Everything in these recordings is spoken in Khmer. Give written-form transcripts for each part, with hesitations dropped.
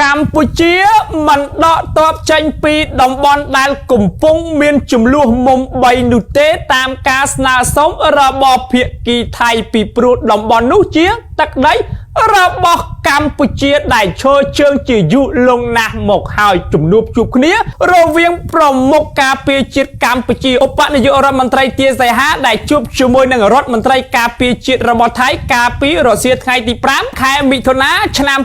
កម្ពុជាមិនដកទ័ពចេញពីតំបន់ដែលកំពុងមានជម្លោះមុំ3នោះទេតាមការស្នើសុំរបស់ភាគីថៃពីព្រោះតំបន់នោះជាទឹកដីរបស់កម្ពុជាដែលឈរជើងជាយូរលង់ណាស់មកហើយជំនួបជួបគ្នារវាងប្រមុខការពារជាតិកម្ពុជាឧបនាយករដ្ឋមន្ត្រីទាសីហាដែលជួបជាមួយនឹងរដ្ឋមន្ត្រីការពារជាតិរបស់ថៃកាលពីរសៀលថ្ងៃទី5ខែមិថុនាឆ្នាំ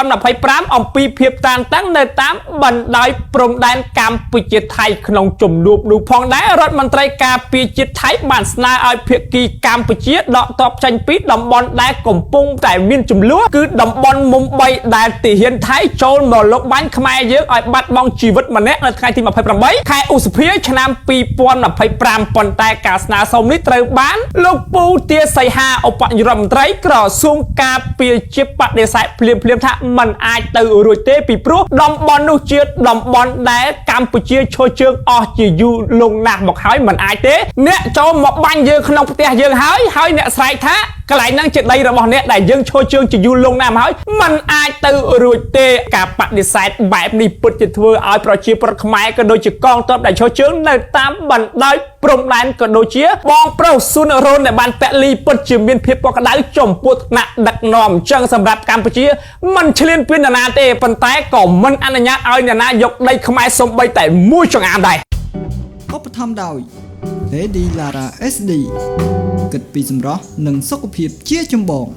2025អំពីភាពតានតឹងនៅតាមបណ្ដោយព្រំដែនកម្ពុជាថៃក្នុងជំនួបនោះផងដែររដ្ឋមន្ត្រីការពារជាតិថៃបានស្នើឲ្យភាគីកម្ពុជាដកទ័ពចេញពីតំបន់ដែលកំពុងតែមានចំនួនគឺតំបន់មុំ3ដែលទាហានថៃចូលមកលុបបាញ់ខ្មែរយើងឲ្យបាត់បង់ជីវិតម្នាក់នៅថ្ងៃទី28ខែឧសភាឆ្នាំ2025ប៉ុន្តែការស្នើសុំនេះត្រូវបានលោកពូទាសីហាឧបនាយករដ្ឋមន្ត្រីក្រសួងការពារជាតិបដិសេធភ្លាមថាมันអាចទៅរួចទេពីព្រោះតំបន់នោះជាតំបន់ដែលកម្ពុជាឈរជើងអស់ជាយូរលង់ណាស់មកហើយมันអាចទេអ្នកចូលមកបាញ់យើងក្នុងផ្ទះយើងហើយអ្នកស្រែកថាកន្លែងហ្នឹងជាដីរបស់អ្នកដែលយើងឈរជើងជាយូរលង់ណាស់មកហើយมันអាចទៅរួចទេការបដិសេធបែបនេះពិតជាធ្វើឲ្យប្រជាប្រដ្ឋខ្មែរក៏ដូចជាកងទ័ពដែលឈរជើងនៅតាមបណ្ដោយព្រំដែនក៏ដូចជាបងប្រុសស៊ុនរ៉ូនដែលបានពលីពិតជាមានភាពកក់ក្ដៅចំពោះថ្នាក់ដឹកនាំអញ្ចឹងសម្រាប់កម្ពុជាมันឆ្លៀនពៀនណាទេប៉ុន្តែក៏មិនអនុញ្ញាតឲ្យអ្នកណាយកដីខ្មែរសំបីតែមួយចង្អាមដែរឧបត្ថម្ភដោយ Lady Lara SD គិតពីសម្រស់និងសុខភាពជាចម្បង